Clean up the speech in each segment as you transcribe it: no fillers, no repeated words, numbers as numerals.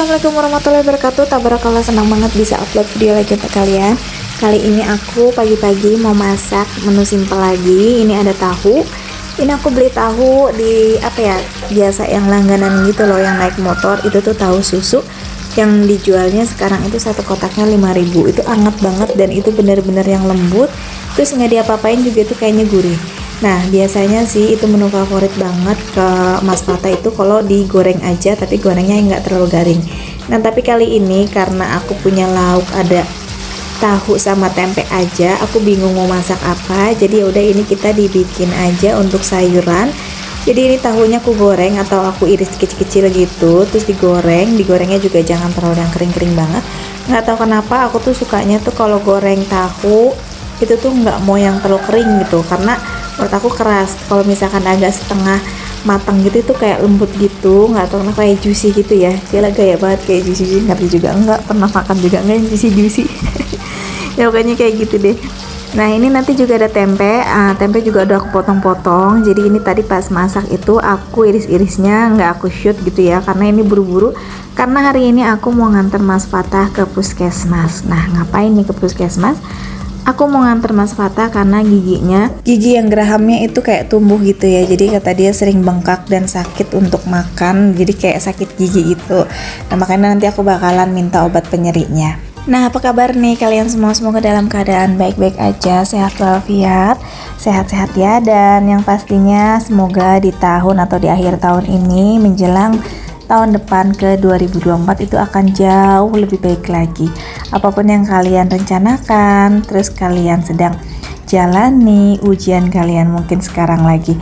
Assalamualaikum warahmatullahi wabarakatuh. Tabarakallah, senang banget bisa upload video lagi untuk kalian. Kali ini aku pagi-pagi mau masak menu simpel lagi. Ini ada tahu. Ini aku beli tahu di biasa yang langganan gitu loh, yang naik motor. Itu tuh tahu susu yang dijualnya sekarang itu satu kotaknya 5.000. Itu anget banget dan itu bener-bener yang lembut. Terus nggak diapa-apain juga itu kayaknya gurih. Nah, biasanya sih itu menu favorit banget ke Mas Fata itu kalau digoreng aja, tapi gorengnya nggak terlalu garing. Nah, tapi kali ini karena aku punya lauk ada tahu sama tempe aja, aku bingung mau masak apa. Jadi ya udah, ini kita dibikin aja untuk sayuran. Jadi ini tahunya aku goreng atau aku iris kecil-kecil gitu, terus digorengnya juga jangan terlalu yang kering-kering banget. Nggak tahu kenapa aku tuh sukanya tuh kalau goreng tahu itu tuh nggak mau yang terlalu kering gitu, karena menurut aku keras. Kalau misalkan agak setengah matang gitu itu kayak lembut gitu, nggak tahu kenapa kayak juicy gitu ya. Dia gaya banget kayak juicy, ngerti juga nggak pernah makan juga nggak yang juicy ya pokoknya kayak gitu deh. Nah, ini nanti juga ada tempe. Tempe juga udah aku potong-potong. Jadi ini tadi pas masak itu aku iris-irisnya nggak aku shoot gitu ya, karena ini buru-buru, karena hari ini aku mau nganter Mas Fatah ke puskesmas. Nah, ngapain nih ke puskesmas? Aku mau nganter Mas Fata karena gigi yang gerahamnya itu kayak tumbuh gitu ya. Jadi kata dia sering bengkak dan sakit untuk makan, jadi kayak sakit gigi gitu. Nah, makanya nanti aku bakalan minta obat penyerinya. Nah, apa kabar nih kalian semua? Semoga dalam keadaan baik-baik aja, sehat walafiat, sehat-sehat ya. Dan yang pastinya semoga di tahun atau di akhir tahun ini menjelang tahun depan ke 2024 itu akan jauh lebih baik lagi. Apapun yang kalian rencanakan, terus kalian sedang jalani, ujian kalian mungkin sekarang lagi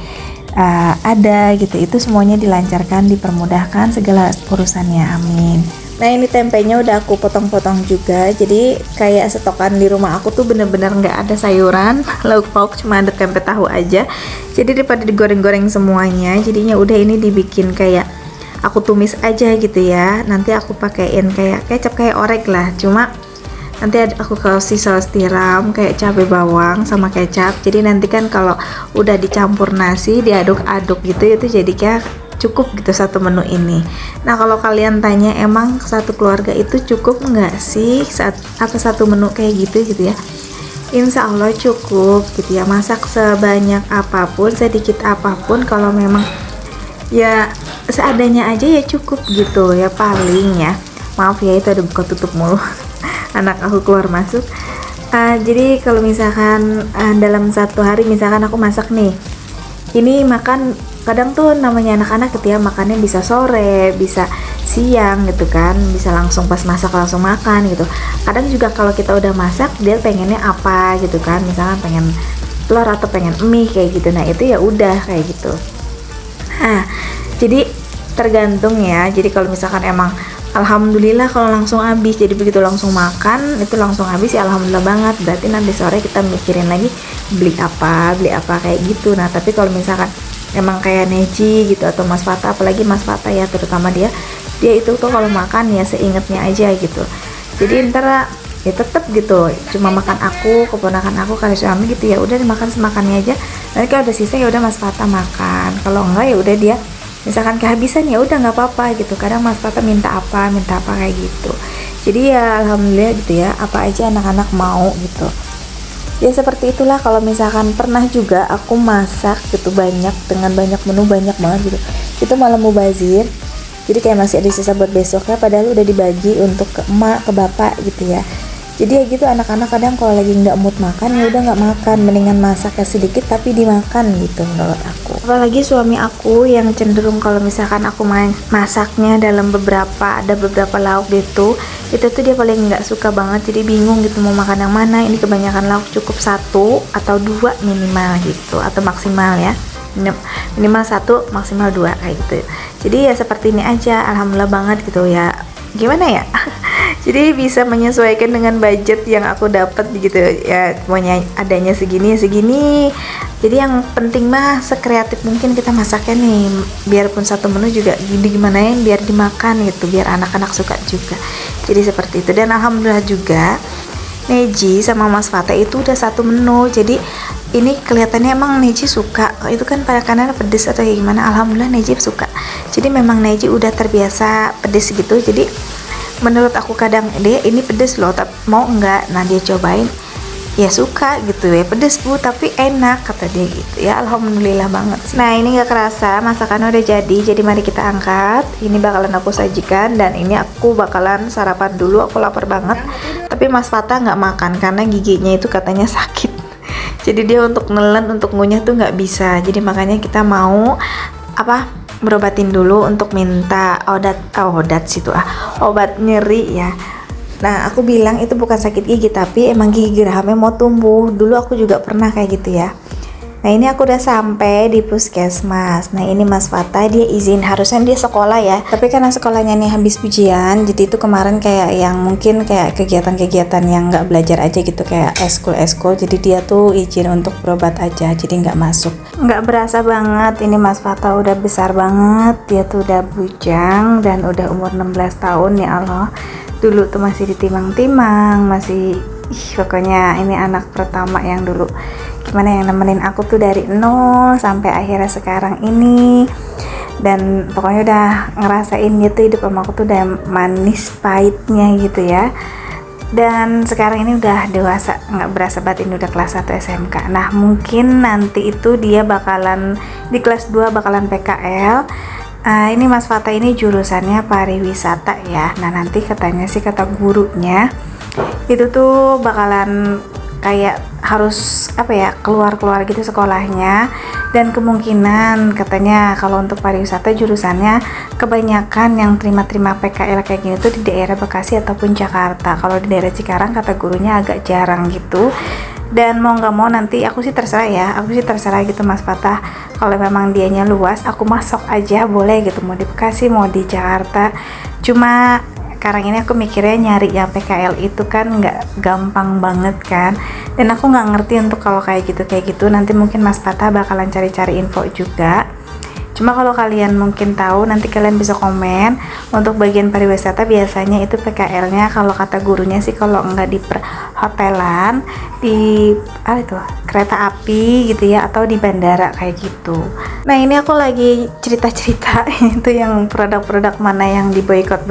ada gitu, itu semuanya dilancarkan, dipermudahkan segala urusannya, amin. Nah, ini tempenya udah aku potong-potong juga. Jadi kayak stokan di rumah aku tuh bener-bener nggak ada sayuran, lauk pauk, cuma ada tempe tahu aja. Jadi daripada digoreng-goreng semuanya, jadinya udah ini dibikin kayak aku tumis aja gitu ya. Nanti aku pakein kayak kecap, kayak orek lah, cuma nanti aku kasih saus tiram kayak cabai bawang sama kecap. Jadi nanti kan kalau udah dicampur nasi, diaduk-aduk gitu, itu jadinya cukup gitu satu menu ini. Nah, kalau kalian tanya emang satu keluarga itu cukup nggak sih satu menu kayak gitu ya, insya Allah cukup gitu ya. Masak sebanyak apapun, sedikit apapun, kalau memang ya seadanya aja ya cukup gitu ya, paling ya. Maaf ya, itu ada buka tutup mulu anak aku keluar masuk. Jadi kalau misalkan dalam satu hari misalkan aku masak nih, ini makan, kadang tuh namanya anak-anak gitu ya, makannya bisa sore, bisa siang gitu kan, bisa langsung pas masak langsung makan gitu. Kadang juga kalau kita udah masak, dia pengennya apa gitu kan, misalkan pengen telur atau pengen mie kayak gitu. Nah, itu ya udah kayak gitu. Jadi tergantung ya. Jadi kalau misalkan emang alhamdulillah kalau langsung habis, jadi begitu langsung makan itu langsung habis ya, alhamdulillah banget. Berarti nanti sore kita mikirin lagi beli apa kayak gitu. Nah, tapi kalau misalkan emang kayak Neji gitu atau Mas Fata, apalagi Mas Fata ya, terutama dia itu tuh kalau makan ya seingetnya aja gitu. Jadi ntar ya tetep gitu cuma makan aku, keponakan aku, kali suami gitu ya, udah dimakan semakannya aja. Nanti kalau udah sisa ya udah Mas Fata makan, kalau enggak ya udah dia misalkan kehabisan ya udah nggak apa-apa gitu. Kadang Mas Fata minta apa kayak gitu. Jadi ya alhamdulillah gitu ya, apa aja anak-anak mau gitu ya. Seperti itulah. Kalau misalkan pernah juga aku masak gitu banyak, dengan banyak menu, banyak banget gitu, itu malah mubazir. Jadi kayak masih ada sisa buat besoknya, padahal udah dibagi untuk ke emak, ke bapak gitu ya. Jadi ya gitu, anak-anak kadang kalau lagi nggak mood makan ya udah nggak makan, mendingan masaknya sedikit tapi dimakan gitu menurut aku. Apalagi suami aku yang cenderung kalau misalkan aku masaknya dalam ada beberapa lauk gitu, itu tuh dia paling nggak suka banget. Jadi bingung gitu mau makan yang mana. Ini kebanyakan lauk, cukup 1 atau 2 minimal gitu, atau maksimal ya, minimal 1 maksimal 2 kayak gitu. Jadi ya seperti ini aja, alhamdulillah banget gitu ya. Gimana ya jadi bisa menyesuaikan dengan budget yang aku dapat gitu ya, pokoknya adanya segini. Jadi yang penting mah sekreatif mungkin kita masaknya nih, biarpun satu menu juga gimanain biar dimakan gitu, biar anak-anak suka juga. Jadi seperti itu. Dan alhamdulillah juga Neji sama Mas Fata itu udah satu menu. Jadi ini kelihatannya emang Neji suka, itu kan pada kanan pedes atau kayak gimana. Alhamdulillah Neji suka. Jadi memang Neji udah terbiasa pedes gitu. Jadi menurut aku kadang dia ini pedes loh, tapi mau enggak, nah dia cobain ya suka gitu ya, pedes bu tapi enak kata dia gitu ya. Alhamdulillah banget sih. Nah ini gak kerasa masakannya udah jadi mari kita angkat. Ini bakalan aku sajikan dan ini aku bakalan sarapan dulu, aku lapar banget. Tapi Mas Fata nggak makan karena giginya itu katanya sakit. Jadi dia untuk nelen, untuk ngunyah tuh nggak bisa. Jadi makanya kita mau berobatin dulu untuk minta obat nyeri ya. Nah aku bilang itu bukan sakit gigi tapi emang gigi gerahamnya mau tumbuh. Dulu aku juga pernah kayak gitu ya. Nah ini aku udah sampai di puskesmas. Nah ini Mas Fata dia izin, harusnya dia sekolah ya, tapi karena sekolahnya nih habis ujian, jadi itu kemarin kayak yang mungkin kayak kegiatan-kegiatan yang nggak belajar aja gitu, kayak eskul, jadi dia tuh izin untuk berobat aja, jadi nggak masuk. Nggak berasa banget ini Mas Fata udah besar banget, dia tuh udah bujang dan udah umur 16 tahun ya Allah. Dulu tuh masih ditimang-timang, masih pokoknya ini anak pertama yang dulu gimana yang nemenin aku tuh dari nol sampai akhirnya sekarang ini. Dan pokoknya udah ngerasain gitu hidup sama aku tuh udah manis pahitnya gitu ya. Dan sekarang ini udah dewasa, nggak berasa banget ini udah kelas 1 SMK. Nah mungkin nanti itu dia bakalan di kelas 2 bakalan PKL. Ini Mas Fata ini jurusannya pariwisata ya. Nah nanti katanya sih kata gurunya itu tuh bakalan kayak harus keluar gitu sekolahnya, dan kemungkinan katanya kalau untuk pariwisata jurusannya kebanyakan yang terima PKL kayak gini tuh di daerah Bekasi ataupun Jakarta. Kalau di daerah Cikarang kata gurunya agak jarang gitu. Dan mau nggak mau nanti aku sih terserah gitu Mas Fatah, kalau memang dianya luas aku masuk aja boleh gitu, mau di Bekasi mau di Jakarta. Cuma sekarang ini aku mikirnya nyari yang PKL itu kan nggak gampang banget kan, dan aku nggak ngerti untuk kalau kayak gitu nanti mungkin Mas Fatah bakalan cari info juga. Cuma kalau kalian mungkin tahu nanti kalian bisa komen. Untuk bagian pariwisata biasanya itu PKL-nya kalau kata gurunya sih kalau nggak di perhotelan, di kereta api gitu ya, atau di bandara kayak gitu. Nah ini aku lagi cerita itu yang produk-produk mana yang di boykot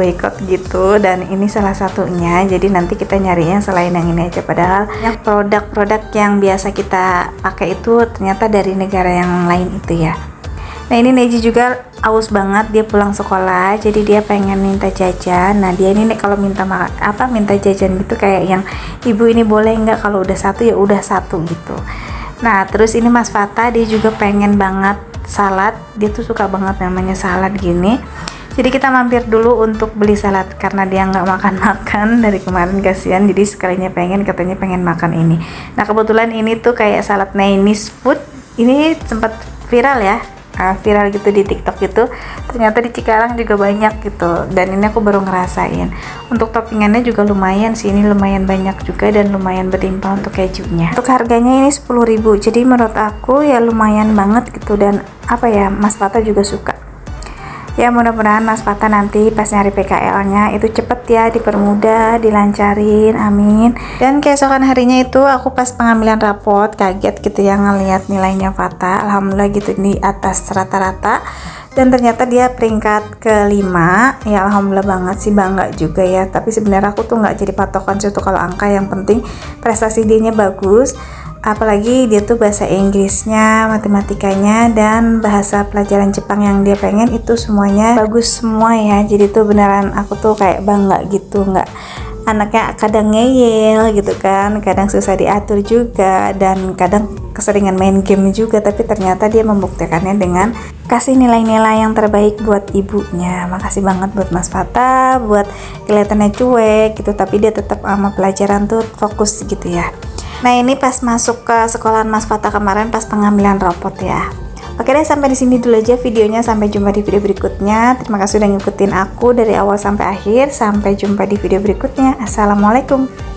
gitu, dan ini salah satunya. Jadi nanti kita nyarinya selain yang ini aja, padahal yang produk-produk yang biasa kita pakai itu ternyata dari negara yang lain itu ya. Nah ini Neji juga aus banget, dia pulang sekolah jadi dia pengen minta jajan. Nah dia ini kalau minta jajan gitu kayak yang ibu ini boleh nggak, kalau udah satu ya udah satu gitu. Nah terus ini Mas Fata dia juga pengen banget salad, dia tuh suka banget namanya salad gini. Jadi kita mampir dulu untuk beli salad karena dia nggak makan dari kemarin, kasihan. Jadi sekalinya katanya pengen makan ini. Nah kebetulan ini tuh kayak salad Chinese food, ini sempat viral ya, viral gitu di TikTok gitu. Ternyata di Cikarang juga banyak gitu, dan ini aku baru ngerasain. Untuk toppingannya juga lumayan sih, ini lumayan banyak juga dan lumayan berlimpah untuk kejunya. Untuk harganya ini 10.000, jadi menurut aku ya lumayan banget gitu, dan Mas Fata juga suka. Ya mudah-mudahan Mas Fata nanti pas nyari PKL-nya itu cepet ya, dipermudah, dilancarin, amin. Dan keesokan harinya itu aku pas pengambilan rapot kaget gitu ya ngelihat nilainya Fata, alhamdulillah gitu di atas rata-rata. Dan ternyata dia peringkat ke-5 ya, alhamdulillah banget sih, bangga juga ya. Tapi sebenarnya aku tuh nggak jadi patokan sih tuh kalau angka, yang penting prestasi dianya bagus. Apalagi dia tuh bahasa Inggrisnya, matematikanya, dan bahasa pelajaran Jepang yang dia pengen itu semuanya bagus semua ya. Jadi tuh beneran aku tuh kayak bangga gitu, nggak anaknya kadang ngeyel gitu kan, kadang susah diatur juga, dan kadang keseringan main game juga, tapi ternyata dia membuktikannya dengan kasih nilai-nilai yang terbaik buat ibunya. Makasih banget buat Mas Fata, buat kelihatannya cuek gitu tapi dia tetap sama pelajaran tuh fokus gitu ya. Nah ini pas masuk ke sekolahan Mas Fata kemarin pas pengambilan rapot ya. Oke deh, sampai di sini dulu aja videonya. Sampai jumpa di video berikutnya. Terima kasih udah ngikutin aku dari awal sampai akhir. Sampai jumpa di video berikutnya. Assalamualaikum.